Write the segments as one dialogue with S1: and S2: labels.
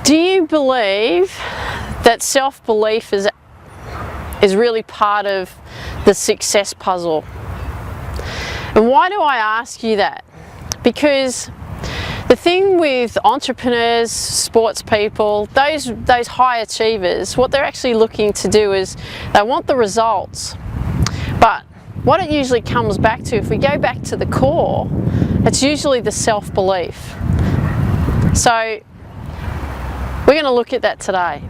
S1: Do you believe that self-belief is really part of the success puzzle? And why do I ask you that? Because the thing with entrepreneurs, sports people, those high achievers, what they're actually looking to do is they want the results. But what it usually comes back to, if we go back to the core, it's usually the self-belief. So we're going to look at that today.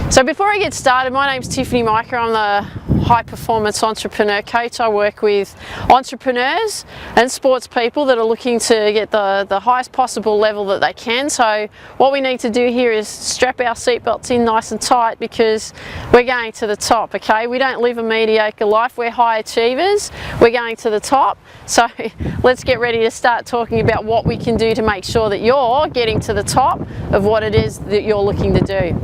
S1: So before I get started, my name's Tiffany Mika. I'm the high performance entrepreneur coach. I work with entrepreneurs and sports people that are looking to get the highest possible level that they can. So what we need to do here is strap our seatbelts in nice and tight, because we're going to the top, okay? We don't live a mediocre life. We're high achievers. We're going to the top. So let's get ready to start talking about what we can do to make sure that you're getting to the top of what it is that you're looking to do.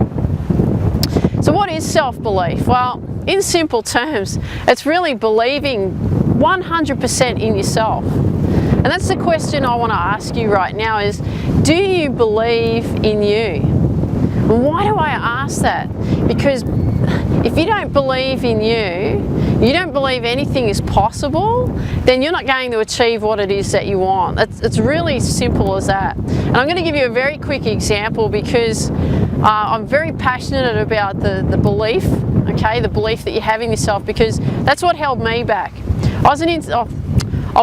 S1: So what is self-belief? Well, in simple terms, it's really believing 100% in yourself. And that's the question I want to ask you right now is, do you believe in you? And why do I ask that? Because if you don't believe in you don't believe anything is possible, then you're not going to achieve what it is that you want. It's really simple as that. And I'm going to give you a very quick example, because I'm very passionate about the belief, okay, the belief that you have in yourself, because that's what held me back. I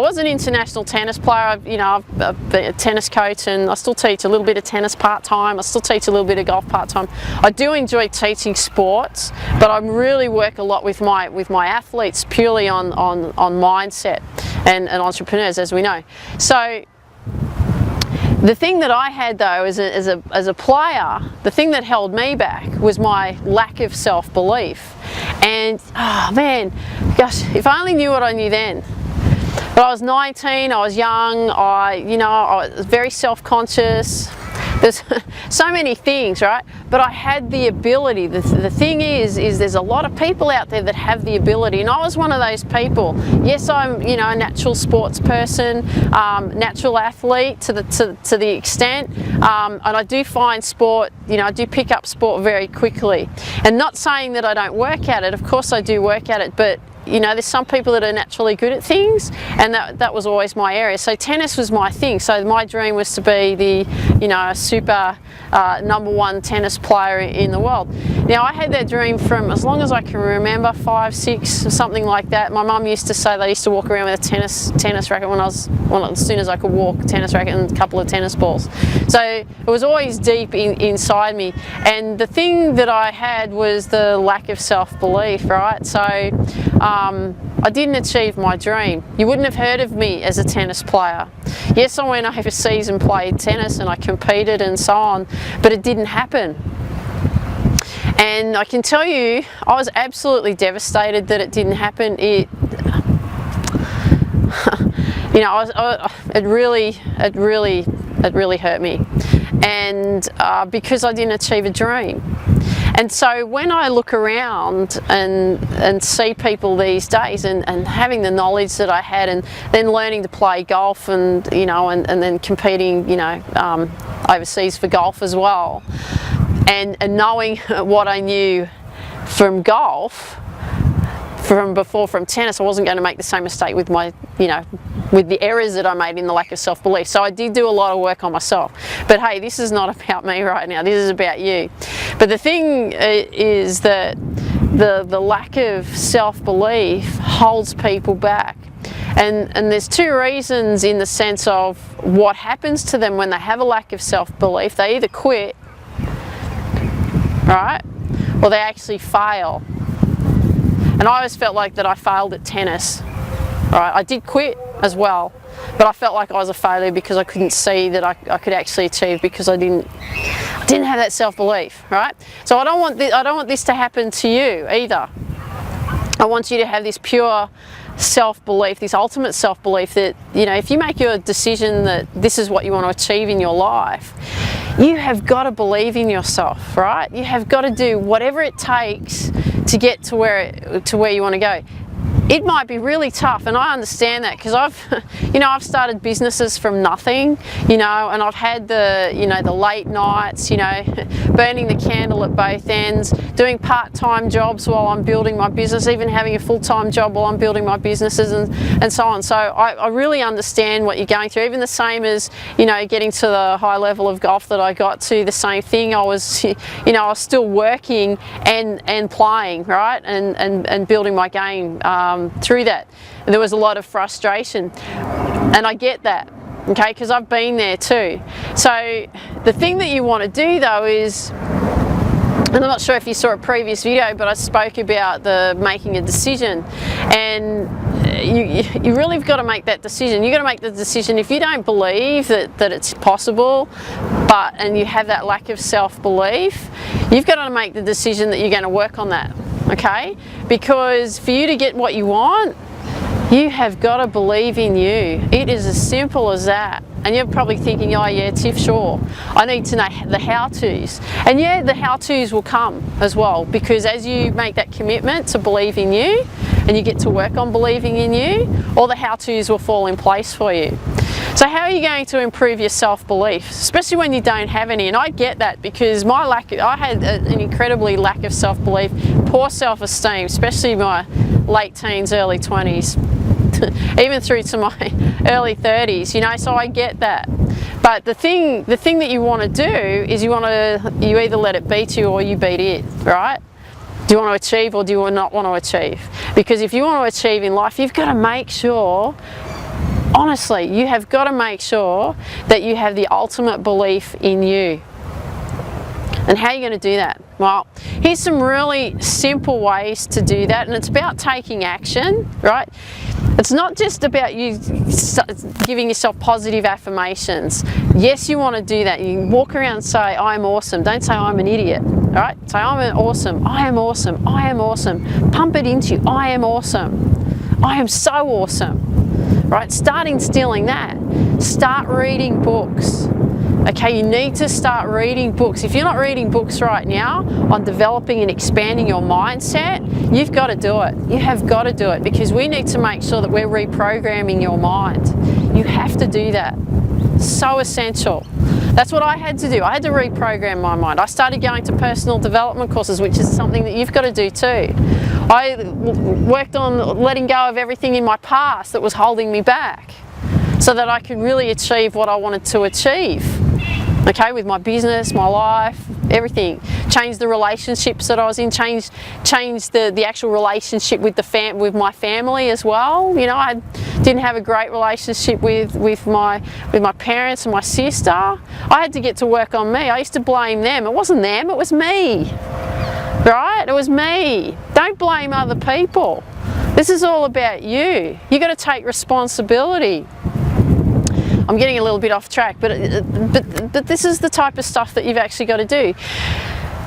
S1: was an international tennis player. I've been a tennis coach, and I still teach a little bit of tennis part-time. I still teach a little bit of golf part-time. I do enjoy teaching sports, but I really work a lot with my athletes purely on mindset and entrepreneurs, as we know. So the thing that I had, though, as a player, the thing that held me back was my lack of self-belief. And oh man, gosh, if I only knew what I knew then. But I was 19, I was young, I was very self-conscious. There's so many things, right? But I had the ability. The thing is there's a lot of people out there that have the ability, and I was one of those people. Yes, I'm a natural sports person, natural athlete to the extent, and I do find sport, I do pick up sport very quickly. And not saying that I don't work at it. Of course I do work at it, but there's some people that are naturally good at things, and that was always my area. So tennis was my thing. So my dream was to be a super #1 tennis player in the world. Now, I had that dream from as long as I can remember, 5, 6, something like that. My mum used to say they used to walk around with a tennis racket as soon as I could walk, tennis racket and a couple of tennis balls. So it was always deep inside me. And the thing that I had was the lack of self-belief, right? So I didn't achieve my dream. You wouldn't have heard of me as a tennis player. Yes, I went overseas and played tennis, and I competed and so on, but it didn't happen. And I can tell you, I was absolutely devastated that it didn't happen. It really hurt me, and because I didn't achieve a dream. And so when I look around and see people these days, and having the knowledge that I had, and then learning to play golf, and then competing overseas for golf as well, and knowing what I knew from golf from tennis, I wasn't going to make the same mistake with with the errors that I made in the lack of self-belief. So I did do a lot of work on myself. But hey, this is not about me right now. This is about you. But the thing is that the lack of self-belief holds people back. And there's two reasons, in the sense of what happens to them when they have a lack of self-belief. They either quit, right, or they actually fail. And I always felt like that I failed at tennis. Right, I did quit as well, but I felt like I was a failure because I couldn't see that I could actually achieve, because I didn't have that self-belief, right? So I don't want this to happen to you either. I want you to have this pure self-belief, this ultimate self-belief that, if you make your decision that this is what you want to achieve in your life, you have got to believe in yourself, right? You have got to do whatever it takes to get to where you want to go. it might be really tough, and I understand that because I've started businesses from nothing, and I've had the late nights, burning the candle at both ends, doing part-time jobs while I'm building my business, even having a full-time job while I'm building my businesses and so on. So I really understand what you're going through. Even the same as, getting to the high level of golf that I got to, the same thing. I was, I was still working and playing, right, and building my game through that. And there was a lot of frustration, and I get that, okay, because I've been there too. So the thing that you want to do though is, and I'm not sure if you saw a previous video, but I spoke about making a decision, and you really have got to make that decision. You've got to make the decision. If you don't believe that it's possible, and you have that lack of self-belief, you've got to make the decision that you're going to work on that, okay? Because for you to get what you want, you have got to believe in you. It is as simple as that. And you're probably thinking, oh yeah, Tiff, sure, I need to know the how-tos. And yeah, the how-tos will come as well, because as you make that commitment to believe in you, and you get to work on believing in you, all the how-tos will fall in place for you. So how are you going to improve your self-belief, especially when you don't have any? And I get that, because I had an incredibly lack of self-belief, poor self-esteem, especially my late teens, early 20s. Even through to my early 30s, so I get that. But the thing that you want to do is you either let it beat you or you beat it, right? Do you want to achieve or do you not want to achieve? Because if you want to achieve in life, you've got to make sure, honestly, you have got to make sure that you have the ultimate belief in you. And how are you going to do that? Well, here's some really simple ways to do that, and it's about taking action, right? It's not just about you giving yourself positive affirmations. Yes, you want to do that. You can walk around and say, I'm awesome. Don't say I'm an idiot, all right? Say, I'm awesome. I am awesome. I am awesome. Pump it into you. I am awesome. I am so awesome, right? Start instilling that. Start reading books. Okay, you need to start reading books. If you're not reading books right now on developing and expanding your mindset, you've got to do it. You have got to do it, because we need to make sure that we're reprogramming your mind. You have to do that. So essential. That's what I had to do. I had to reprogram my mind. I started going to personal development courses, which is something that you've got to do too. I worked on letting go of everything in my past that was holding me back, so that I could really achieve what I wanted to achieve. Okay, with my business, my life, everything. Changed the relationships that I was in, changed the actual relationship with my family as well. I didn't have a great relationship with my parents and my sister. I had to get to work on me. I used to blame them. It wasn't them, it was me. Right? It was me. Don't blame other people. This is all about you. You got to take responsibility. I'm getting a little bit off track, but this is the type of stuff that you've actually got to do.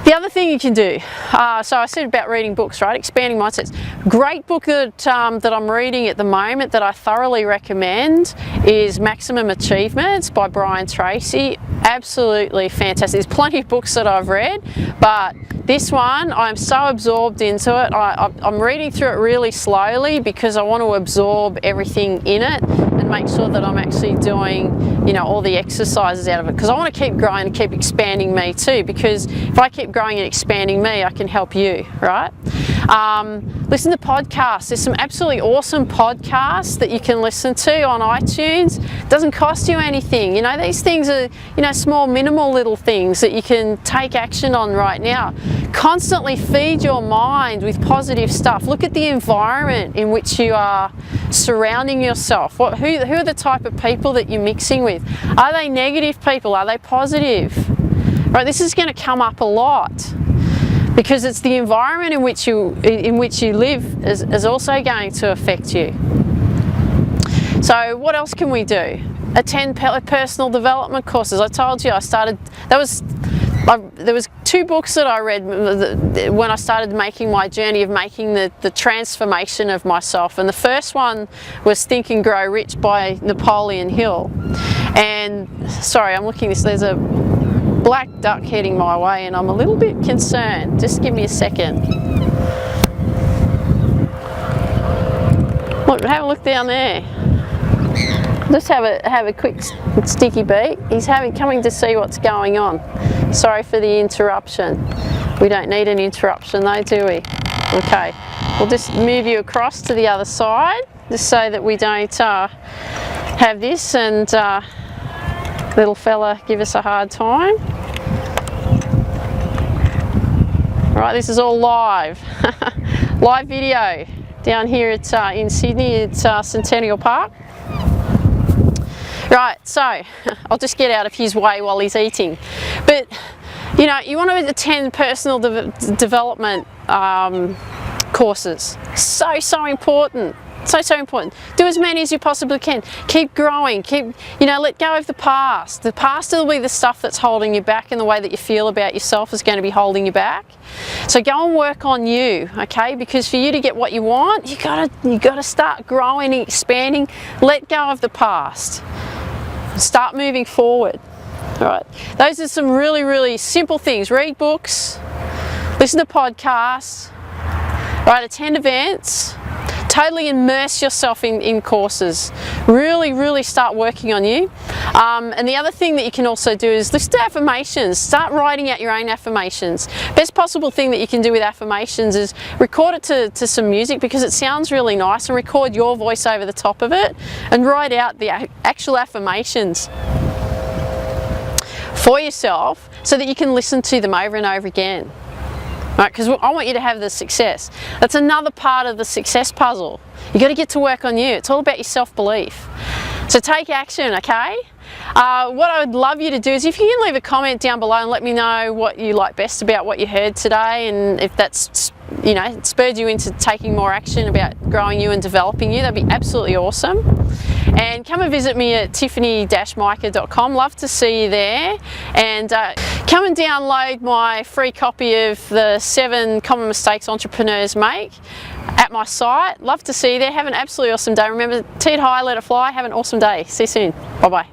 S1: The other thing you can do, so I said about reading books, right? Expanding mindsets. Great book that I'm reading at the moment that I thoroughly recommend is Maximum Achievements by Brian Tracy. Absolutely fantastic. There's plenty of books that I've read, but this one, I'm so absorbed into it. I'm reading through it really slowly because I want to absorb everything in it and make sure that I'm actually doing, all the exercises out of it, because I want to keep growing and keep expanding me too, because if I keep growing and expanding me, I can help you, right? Listen to podcasts. There's some absolutely awesome podcasts that you can listen to on iTunes. It doesn't cost you anything. These things are, small, minimal little things that you can take action on right now. Constantly feed your mind with positive stuff. Look at the environment in which you are surrounding yourself. Who are the type of people that you're mixing with? Are they negative people? Are they positive? Right, this is going to come up a lot, because it's the environment in which you live is also going to affect you. So what else can we do? Attend personal development courses. I told you there was 2 books that I read when I started making my journey of making the transformation of myself. And the first one was Think and Grow Rich by Napoleon Hill. And sorry, I'm looking there's a black duck heading my way and I'm a little bit concerned. Just give me a second. Look, have a look down there. Just have a quick sticky beat. He's coming to see what's going on. Sorry for the interruption. We don't need an interruption though, do we? Okay, we'll just move you across to the other side, just so that we don't have this and little fella give us a hard time. Right, this is all live. Live video down here at, in Sydney at Centennial Park. Right, so I'll just get out of his way while he's eating. But you know, you want to attend personal development courses. So important. So important. Do as many as you possibly can. Keep growing. Let go of the past. The past will be the stuff that's holding you back, and the way that you feel about yourself is going to be holding you back. So go and work on you, okay? Because for you to get what you want, you gotta start growing, expanding. Let go of the past. Start moving forward. All right. Those are some really simple things. Read books. Listen to podcasts. Right. Attend events. Totally immerse yourself in courses. Really start working on you. And the other thing that you can also do is listen to affirmations. Start writing out your own affirmations. Best possible thing that you can do with affirmations is record it to some music, because it sounds really nice, and record your voice over the top of it and write out the actual affirmations for yourself so that you can listen to them over and over again. Right, because I want you to have the success. That's another part of the success puzzle. You got to get to work on you. It's all about your self-belief. So take action, okay? What I would love you to do is, if you can leave a comment down below and let me know what you like best about what you heard today, and if that's, spurred you into taking more action about growing you and developing you, that'd be absolutely awesome. And come and visit me at tiffany-mika.com. Love to see you there. And come and download my free copy of the 7 Common Mistakes Entrepreneurs Make at my site. Love to see you there. Have an absolutely awesome day. Remember, tee it high, let it fly. Have an awesome day. See you soon. Bye-bye.